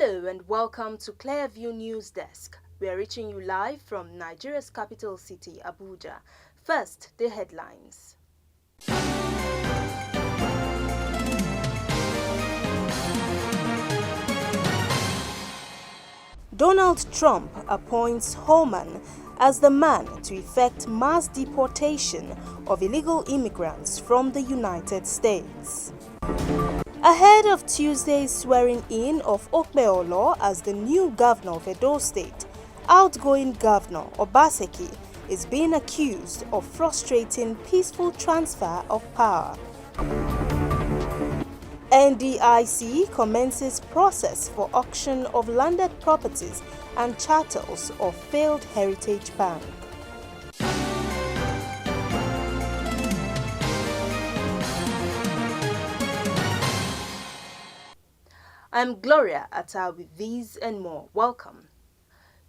Hello and welcome to Clearview News Desk. We are reaching you live from Nigeria's capital city, Abuja. First, the headlines. Donald Trump appoints Holman as the man to effect mass deportation of illegal immigrants from the United States. Ahead of Tuesday's swearing-in of Okpeolo as the new governor of Edo State, outgoing governor Obaseki is being accused of frustrating peaceful transfer of power. NDIC commences process for auction of landed properties and chattels of failed Heritage Bank. I'm Gloria Atta with these and more. Welcome.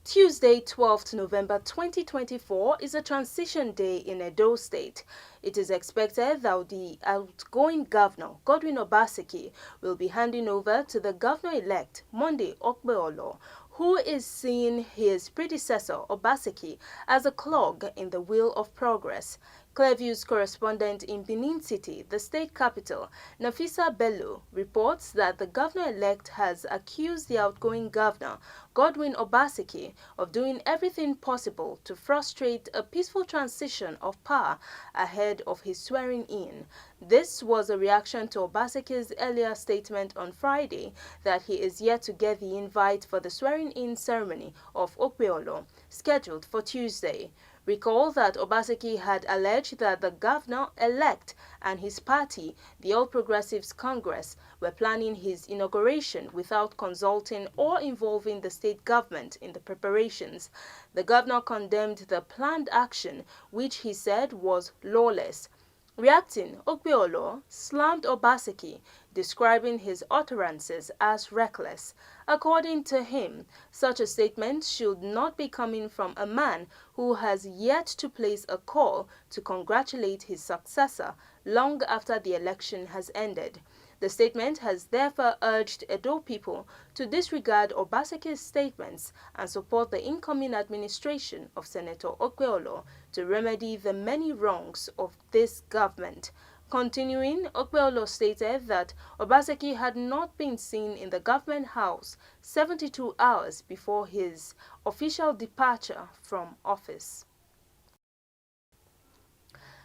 Tuesday, 12th November 2024 is a transition day in Edo State. It is expected that the outgoing governor, Godwin Obaseki, will be handing over to the governor-elect, Monday Okpeolo, who is seeing his predecessor, Obaseki, as a clog in the wheel of progress. Clearview's correspondent in Benin City, the state capital, Nafisa Bello, reports that the governor-elect has accused the outgoing governor, Godwin Obaseki, of doing everything possible to frustrate a peaceful transition of power ahead of his swearing-in. This was a reaction to Obaseki's earlier statement on Friday that he is yet to get the invite for the swearing-in ceremony of Okpeolo, scheduled for Tuesday. Recall that Obaseki had alleged that the governor-elect and his party, the All Progressives Congress, were planning his inauguration without consulting or involving the state government in the preparations. The governor condemned the planned action, which he said was lawless. Reacting, Okpeolo slammed Obaseki, describing his utterances as reckless. According to him, such a statement should not be coming from a man who has yet to place a call to congratulate his successor long after the election has ended. The statement has therefore urged Edo people to disregard Obaseki's statements and support the incoming administration of Senator Okpeolo to remedy the many wrongs of this government. Continuing, Okpeolo stated that Obaseki had not been seen in the government house 72 hours before his official departure from office.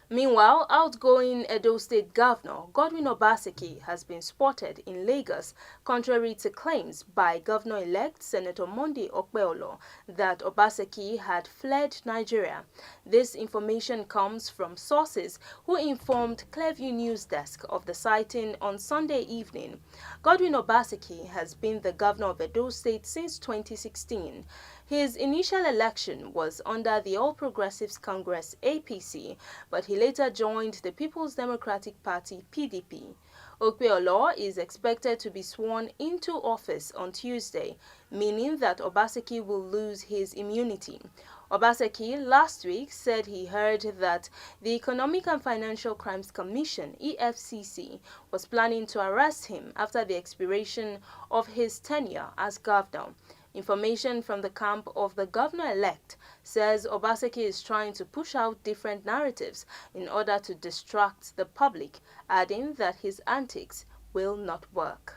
Meanwhile, outgoing Edo State Governor Godwin Obaseki has been spotted in Lagos, contrary to claims by Governor-elect Senator Monday Okpeolo that Obaseki had fled Nigeria. This information comes from sources who informed Clearview News Desk of the sighting on Sunday evening. Godwin Obaseki has been the governor of Edo State since 2016. His initial election was under the All Progressives Congress (APC), but he later joined the People's Democratic Party (PDP). Okpeolo is expected to be sworn into office on Tuesday, meaning that Obaseki will lose his immunity. Obaseki last week said he heard that the Economic and Financial Crimes Commission (EFCC) was planning to arrest him after the expiration of his tenure as governor. Information from the camp of the governor-elect says Obaseki is trying to push out different narratives in order to distract the public, adding that his antics will not work.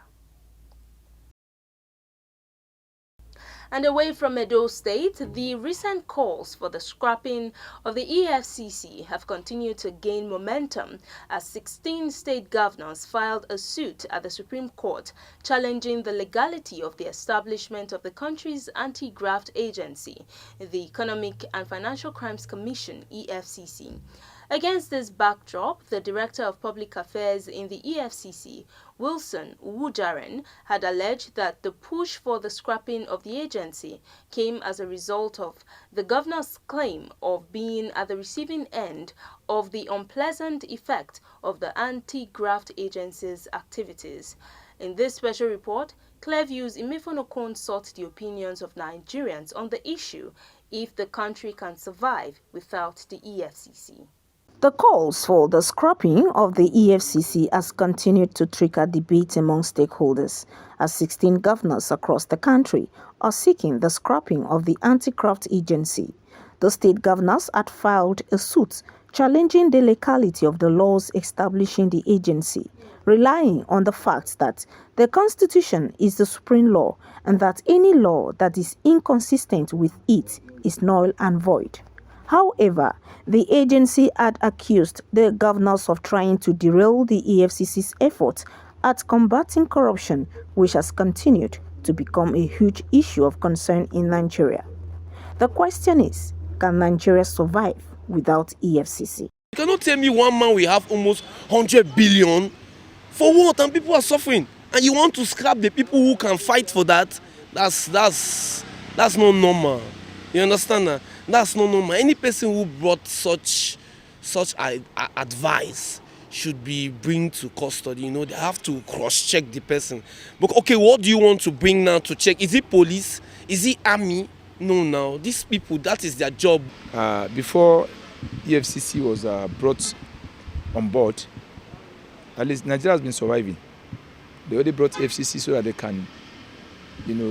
And away from Edo State, the recent calls for the scrapping of the EFCC have continued to gain momentum as 16 state governors filed a suit at the Supreme Court challenging the legality of the establishment of the country's anti-graft agency, the Economic and Financial Crimes Commission (EFCC). Against this backdrop, the Director of Public Affairs in the EFCC, Wilson Uwujaren, had alleged that the push for the scrapping of the agency came as a result of the governor's claim of being at the receiving end of the unpleasant effect of the anti-graft agency's activities. In this special report, Clearview's Imefonokon sought the opinions of Nigerians on the issue if the country can survive without the EFCC. The calls for the scrapping of the EFCC has continued to trigger debate among stakeholders, as 16 governors across the country are seeking the scrapping of the anti-graft agency. The state governors had filed a suit challenging the legality of the laws establishing the agency, relying on the fact that the Constitution is the supreme law and that any law that is inconsistent with it is null and void. However, the agency had accused the governors of trying to derail the EFCC's efforts at combating corruption, which has continued to become a huge issue of concern in Nigeria. The question is, can Nigeria survive without EFCC? You cannot tell me one man will have almost 100 billion for what, and people are suffering, and you want to scrap the people who can fight for that? That's not normal. You understand that? That's not normal. Any person who brought such advice should be bring to custody. You know, they have to cross-check the person. But okay, what do you want to bring now to check? Is it police? Is it army? No, now these people, that is their job. Before EFCC was brought on board, at least Nigeria has been surviving. They already brought EFCC so that they can,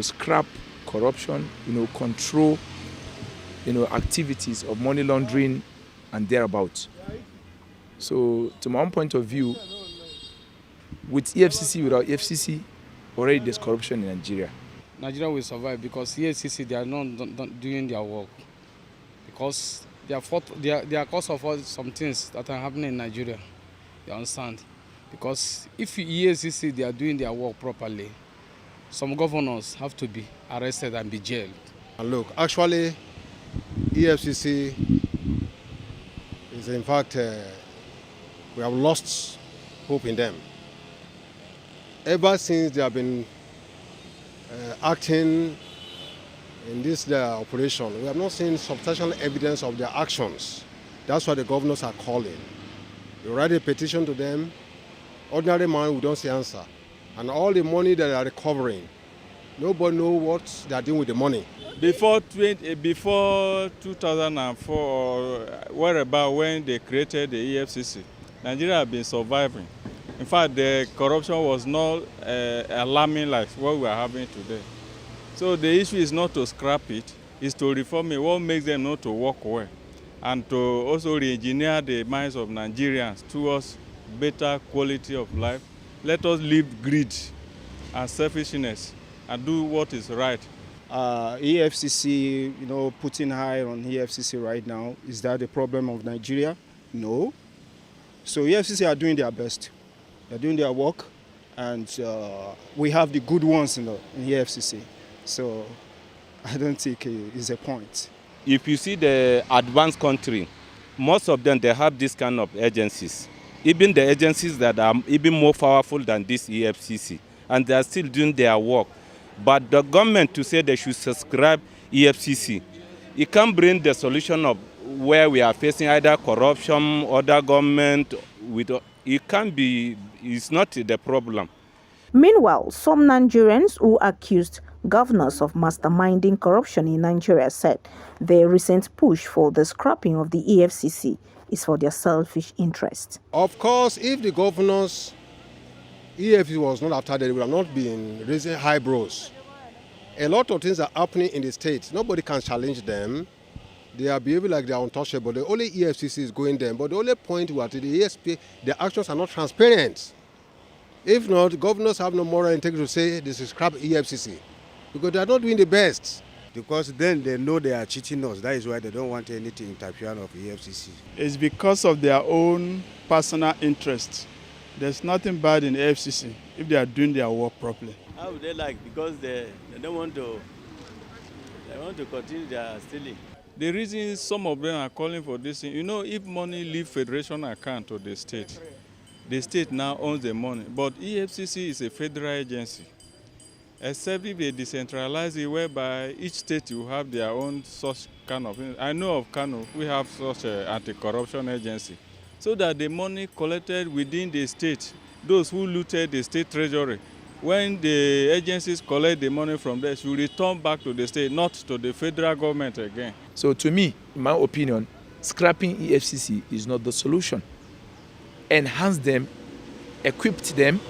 scrap corruption, control, activities of money laundering and thereabouts. So, to my own point of view, with EFCC, without EFCC, already there's corruption in Nigeria. Nigeria will survive because EFCC, they are not doing their work. Because they are cause of all some things that are happening in Nigeria. You understand? Because if EFCC, they are doing their work properly, some governors have to be arrested and be jailed. And look, actually, EFCC is in fact, we have lost hope in them. Ever since they have been acting in this operation, we have not seen substantial evidence of their actions. That's why the governors are calling. You write a petition to them, ordinary man, we don't see answer. And all the money that they are recovering, nobody knows what they are doing with the money. Before 2004 or whereabout when they created the EFCC, Nigeria has been surviving. In fact, the corruption was not alarming like what we are having today. So the issue is not to scrap it, it's to reform it. What makes them not to work well, and to also re-engineer the minds of Nigerians towards better quality of life. Let us leave greed and selfishness and do what is right. EFCC, putting high on EFCC right now, is that the problem of Nigeria? No. So EFCC are doing their best. They're doing their work, and we have the good ones in EFCC. So I don't think it's a point. If you see the advanced country, most of them, they have this kind of agencies. Even the agencies that are even more powerful than this EFCC, and they are still doing their work. But the government to say they should subscribe EFCC, it can bring the solution of where we are facing either corruption, other government. It's not the problem. Meanwhile, some Nigerians who accused governors of masterminding corruption in Nigeria said their recent push for the scrapping of the EFCC is for their selfish interest. Of course, if the governors, EFCC was not after them, they would have not been raising eyebrows. A lot of things are happening in the state. Nobody can challenge them. They are behaving like they are untouchable. The only EFCC is going there. But the only point was the ESP, the actions are not transparent. If not, governors have no moral integrity to say this is scrap EFCC, because they are not doing the best. Because then they know they are cheating us. That is why they don't want anything interfering of EFCC. It's because of their own personal interests. There's nothing bad in the FCC if they are doing their work properly. How would they like? Because they don't want to. They want to continue their stealing. The reason is some of them are calling for this thing. If money leave federation account to the state now owns the money. But EFCC is a federal agency. Except if they decentralize it, whereby each state will have their own such kind of thing. I know of Kano, we have such an anti-corruption agency. So that the money collected within the state, those who looted the state treasury, when the agencies collect the money from there, should return back to the state, not to the federal government again. So to me, in my opinion, scrapping EFCC is not the solution. Enhance them, equip them,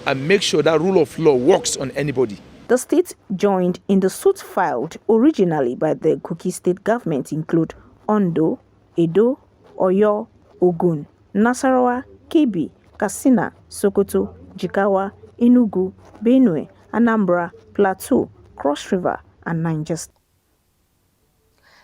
and make sure that rule of law works on anybody. The states joined in the suit filed originally by the Kogi state government include Ondo, Edo, Oyo, Ogun, Nasarawa, Kebbi, Katsina, Sokoto, Jigawa, Enugu, Benue, Anambra, Plateau, Cross River, and Niger State.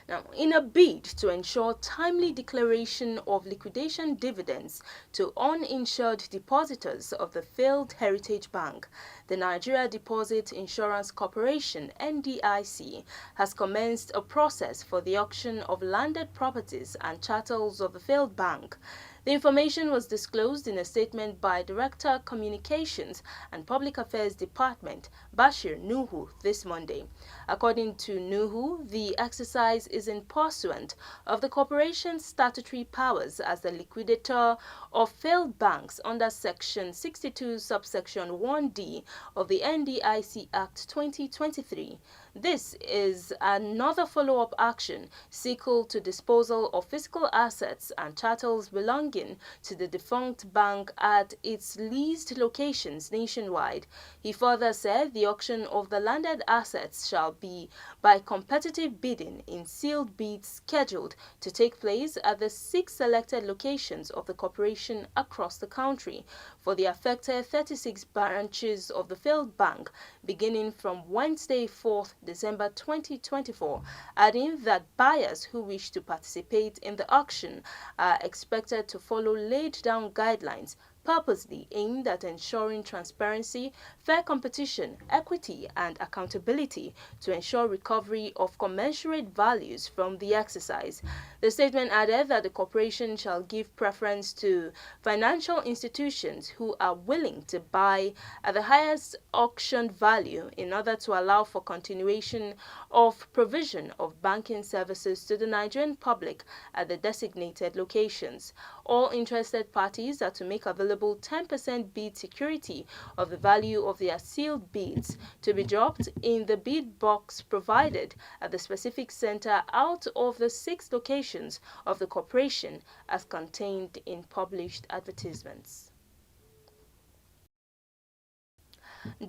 Now, in a bid to ensure timely declaration of liquidation dividends to uninsured depositors of the failed Heritage Bank, the Nigeria Deposit Insurance Corporation (NDIC) has commenced a process for the auction of landed properties and chattels of the failed bank. The information was disclosed in a statement by Director Communications and Public Affairs Department, Bashir Nuhu, this Monday. According to Nuhu, the exercise is in pursuant of the corporation's statutory powers as the liquidator of failed banks under Section 62, subsection 1D of the NDIC Act 2023. This is another follow-up action sequel to disposal of physical assets and chattels belonging to the defunct bank at its leased locations nationwide. He further said the auction of the landed assets shall be by competitive bidding in sealed bids scheduled to take place at the 6 selected locations of the corporation across the country for the affected 36 branches of the failed bank beginning from Wednesday, 4th December 2024, adding that buyers who wish to participate in the auction are expected to follow laid-down guidelines purposely aimed at ensuring transparency, fair competition, equity, and accountability to ensure recovery of commensurate values from the exercise. The statement added that the corporation shall give preference to financial institutions who are willing to buy at the highest auction value in order to allow for continuation of provision of banking services to the Nigerian public at the designated locations. All interested parties are to make available 10% bid security of the value of their sealed bids to be dropped in the bid box provided at the specific center out of the 6 locations of the corporation as contained in published advertisements.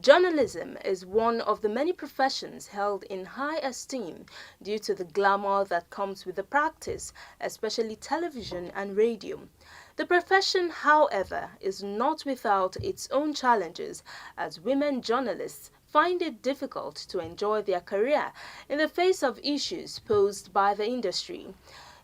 Journalism is one of the many professions held in high esteem due to the glamour that comes with the practice, especially television and radio. The profession, however, is not without its own challenges, as women journalists find it difficult to enjoy their career in the face of issues posed by the industry.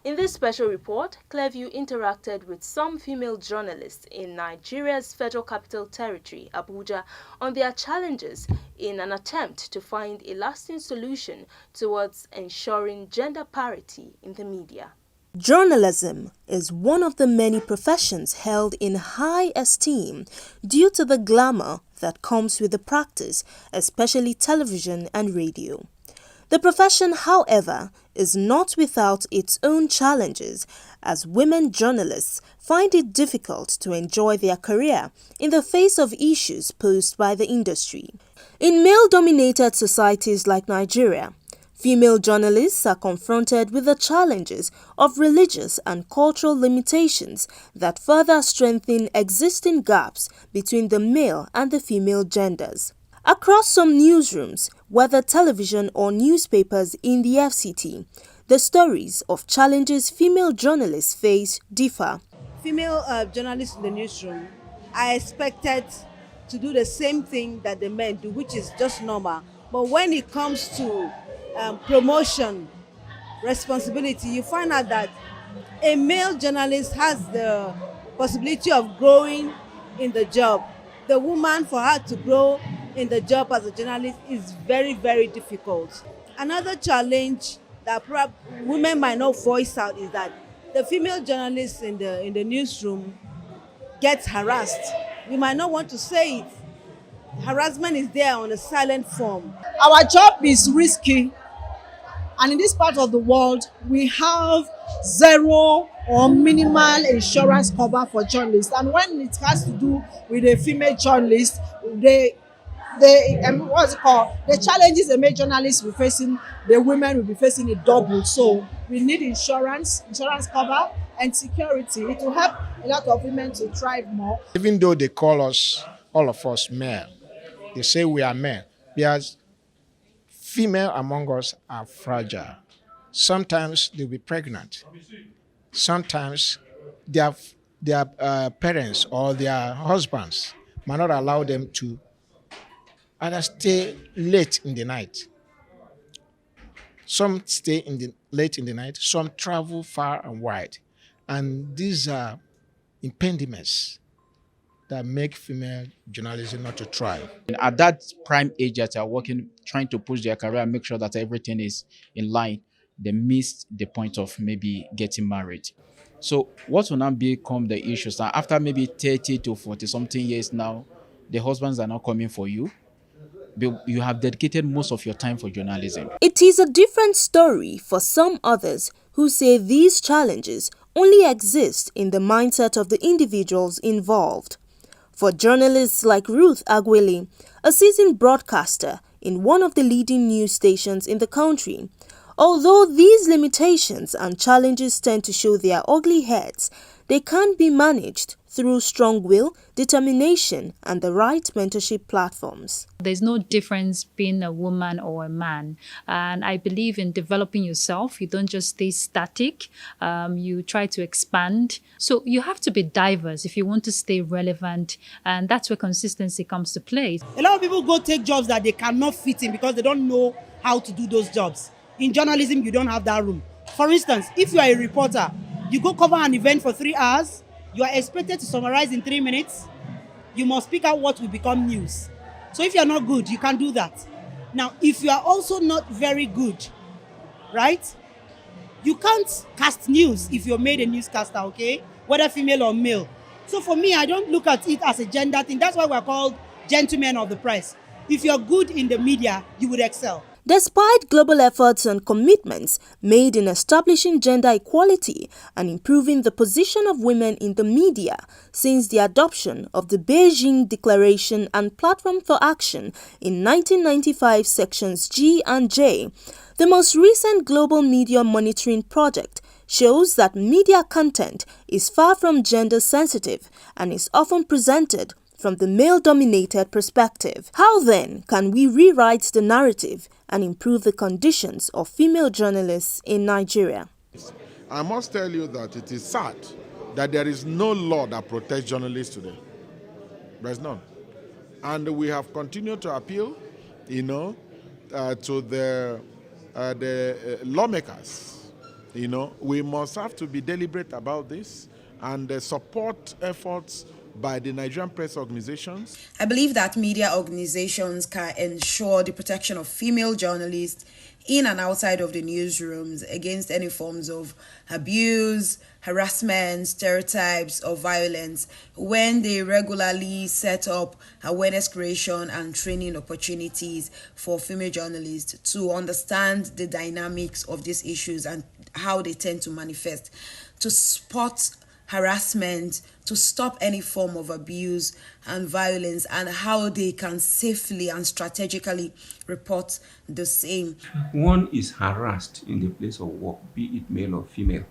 In this special report, Clearview interacted with some female journalists in Nigeria's Federal Capital Territory, Abuja, on their challenges in an attempt to find a lasting solution towards ensuring gender parity in the media. Journalism is one of the many professions held in high esteem due to the glamour that comes with the practice, especially television and radio. The profession, however, is not without its own challenges, as women journalists find it difficult to enjoy their career in the face of issues posed by the industry. In male-dominated societies like Nigeria, female journalists are confronted with the challenges of religious and cultural limitations that further strengthen existing gaps between the male and the female genders. Across some newsrooms, whether television or newspapers in the FCT, the stories of challenges female journalists face differ. Female journalists in the newsroom are expected to do the same thing that the men do, which is just normal. But when it comes to promotion, responsibility, you find out that a male journalist has the possibility of growing in the job. The woman, for her to grow in the job as a journalist is very, very difficult. Another challenge that women might not voice out is that the female journalists in the newsroom gets harassed. We might not want to say it. Harassment is there on a silent form. Our job is risky, and in this part of the world, we have zero or minimal insurance cover for journalists. And when it has to do with a female journalist, what's it called? The challenges the male journalists will be facing, the women will be facing it double. So we need insurance cover and security. It will help a lot of women to thrive more. Even though they call us, all of us, male, they say we are men, because female among us are fragile. Sometimes they'll be pregnant. Sometimes their parents or their husbands might not allow them to either stay late in the night. Some stay late in the night, some travel far and wide. And these are impediments that make female journalism not to thrive. At that prime age that are working, trying to push their career and make sure that everything is in line, they missed the point of maybe getting married. So what will now become the issues now? After maybe 30 to 40 something years now, the husbands are not coming for you. You have dedicated most of your time for journalism. It is a different story for some others who say these challenges only exist in the mindset of the individuals involved. For journalists like Ruth Agweli, a seasoned broadcaster in one of the leading news stations in the country, although these limitations and challenges tend to show their ugly heads, they can be managed through strong will, determination, and the right mentorship platforms. There's no difference being a woman or a man. And I believe in developing yourself. You don't just stay static. You try to expand. So you have to be diverse if you want to stay relevant. And that's where consistency comes to play. A lot of people go take jobs that they cannot fit in because they don't know how to do those jobs. In journalism, you don't have that room. For instance, if you are a reporter, you go cover an event for 3 hours, you are expected to summarize in 3 minutes. You must pick out what will become news. So if you're not good, you can't do that. Now, if you are also not very good, right? You can't cast news if you're made a newscaster, okay? Whether female or male. So for me, I don't look at it as a gender thing. That's why we're called gentlemen of the press. If you're good in the media, you would excel. Despite global efforts and commitments made in establishing gender equality and improving the position of women in the media since the adoption of the Beijing Declaration and Platform for Action in 1995 sections G and J, the most recent global media monitoring project shows that media content is far from gender sensitive and is often presented from the male-dominated perspective. How then can we rewrite the narrative and improve the conditions of female journalists in Nigeria? I must tell you that it is sad that there is no law that protects journalists today. There's none. And we have continued to appeal, to the lawmakers. We must have to be deliberate about this and support efforts by the Nigerian press organizations. I believe that media organizations can ensure the protection of female journalists in and outside of the newsrooms against any forms of abuse, harassment, stereotypes, or violence when they regularly set up awareness creation and training opportunities for female journalists to understand the dynamics of these issues and how they tend to manifest, to spot harassment, to stop any form of abuse and violence, and how they can safely and strategically report the same. One is harassed in the place of work, be it male or female,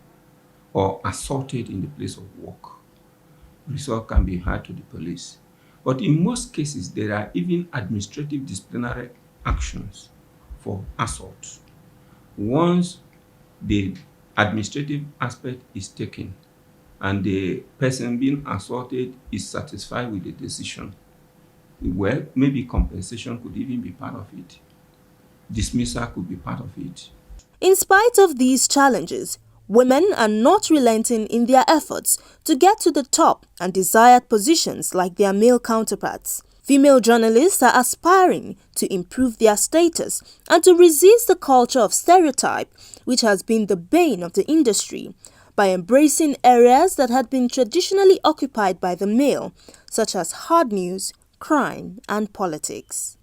or assaulted in the place of work. Result can be heard to the police. But in most cases, there are even administrative disciplinary actions for assault. Once the administrative aspect is taken, and the person being assaulted is satisfied with the decision, well, maybe compensation could even be part of it. Dismissal could be part of it. In spite of these challenges, women are not relenting in their efforts to get to the top and desired positions like their male counterparts. Female journalists are aspiring to improve their status and to resist the culture of stereotype, which has been the bane of the industry, by embracing areas that had been traditionally occupied by the male, such as hard news, crime, and politics.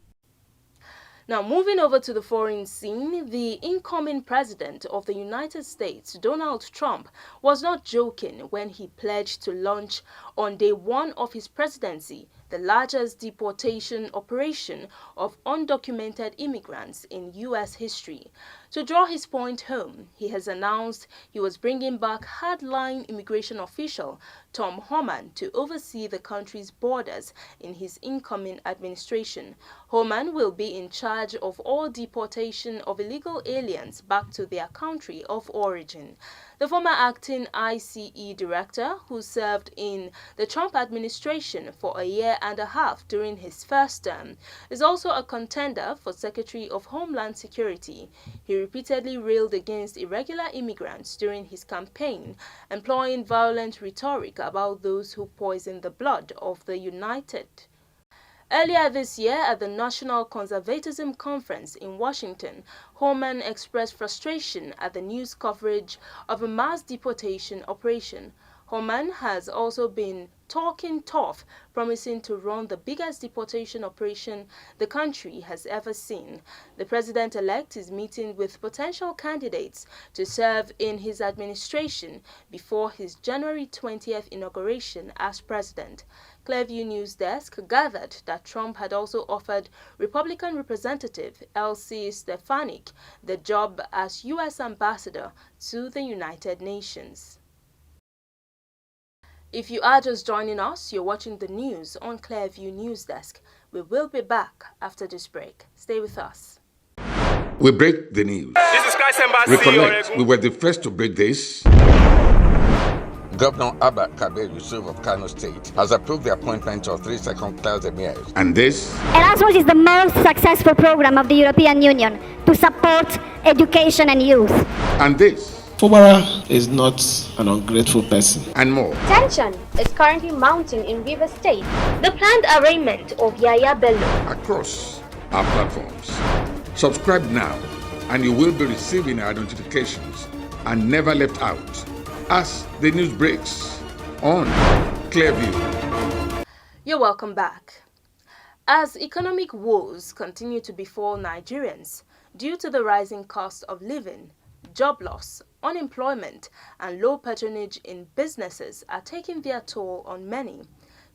Now, moving over to the foreign scene, the incoming president of the United States, Donald Trump, was not joking when he pledged to launch on day one of his presidency the largest deportation operation of undocumented immigrants in U.S. history. To draw his point home, he has announced he was bringing back hardline immigration official Tom Homan to oversee the country's borders in his incoming administration. Homan will be in charge of all deportation of illegal aliens back to their country of origin. The former acting ICE director, who served in the Trump administration for a year and a half during his first term, is also a contender for Secretary of Homeland Security. He repeatedly railed against irregular immigrants during his campaign, employing violent rhetoric about those who poison the blood of the United. Earlier this year at the National Conservatism Conference in Washington, Homan expressed frustration at the news coverage of a mass deportation operation. Homan has also been talking tough, promising to run the biggest deportation operation the country has ever seen. The president-elect is meeting with potential candidates to serve in his administration before his January 20th inauguration as president. Clearview News Desk gathered that Trump had also offered Republican Representative Elsie Stefanik the job as U.S. ambassador to the United Nations. If you are just joining us, you're watching the news on Clearview News Desk. We will be back after this break. Stay with us. We break the news. This is Christ Embassy. Recollect, we were the first to break this. Governor Abba Kabir Yusuf of Kano State has approved the appointment of 3 second-class emirs. And this? Erasmus is the most successful program of the European Union to support education and youth. And this? Fubara is not an ungrateful person. And more. Tension is currently mounting in River State. The planned arraignment of Yaya Bello. Across our platforms. Subscribe now and you will be receiving our notifications and never left out as the news breaks on Clearview. You're welcome back. As economic woes continue to befall Nigerians due to the rising cost of living, job loss, unemployment, and low patronage in businesses are taking their toll on many.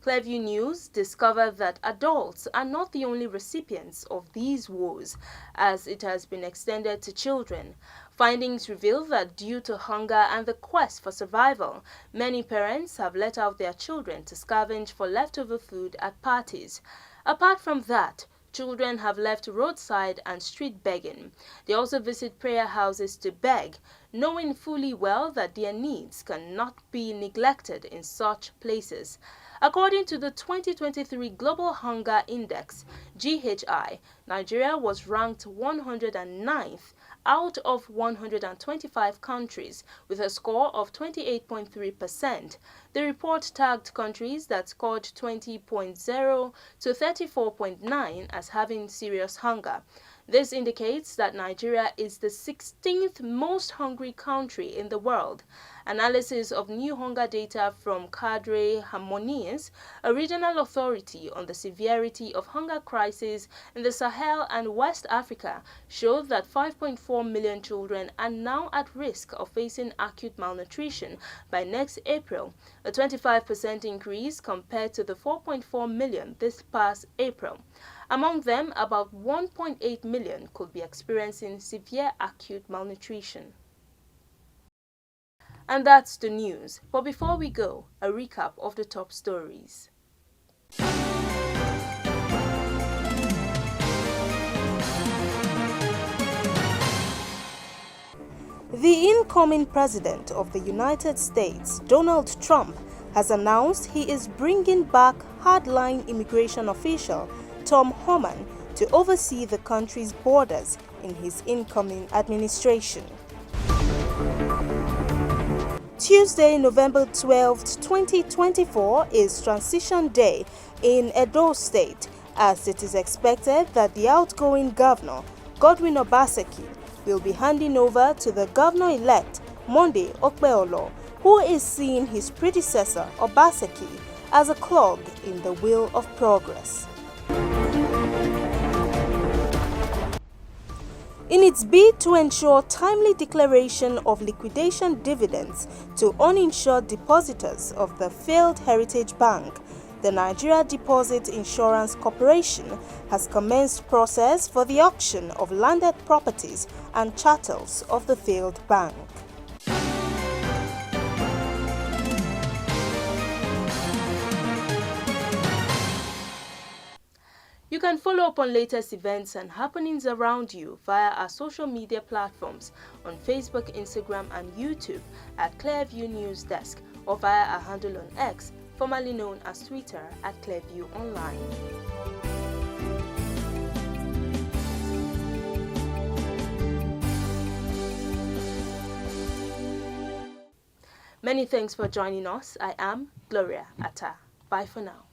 Clearview News discovered that adults are not the only recipients of these woes, as it has been extended to children. Findings reveal that due to hunger and the quest for survival, many parents have let out their children to scavenge for leftover food at parties. Apart from that, children have left roadside and street begging. They also visit prayer houses to beg, knowing fully well that their needs cannot be neglected in such places. According to the 2023 Global Hunger Index, GHI, Nigeria was ranked 109th out of 125 countries with a score of 28.3%. The report tagged countries that scored 20.0 to 34.9 as having serious hunger. This indicates that Nigeria is the 16th most hungry country in the world. Analysis of new hunger data from Cadre Harmonies, a regional authority on the severity of hunger crisis in the Sahel and West Africa, showed that 5.4 million children are now at risk of facing acute malnutrition by next April, a 25% increase compared to the 4.4 million this past April. Among them, about 1.8 million could be experiencing severe acute malnutrition. And that's the news. But before we go, a recap of the top stories. The incoming president of the United States, Donald Trump, has announced he is bringing back hardline immigration official Tom Homan to oversee the country's borders in his incoming administration. Tuesday, November 12, 2024 is Transition Day in Edo State, as it is expected that the outgoing governor, Godwin Obaseki, will be handing over to the governor-elect, Monday Okpeolo, who is seeing his predecessor, Obaseki, as a clog in the wheel of progress. In its bid to ensure timely declaration of liquidation dividends to uninsured depositors of the failed Heritage Bank, the Nigeria Deposit Insurance Corporation has commenced process for the auction of landed properties and chattels of the failed bank. You can follow up on latest events and happenings around you via our social media platforms on Facebook, Instagram, and YouTube at Clearview News Desk, or via our handle on X, formerly known as Twitter, at Clearview Online. Many thanks for joining us. I am Gloria Atta. Bye for now.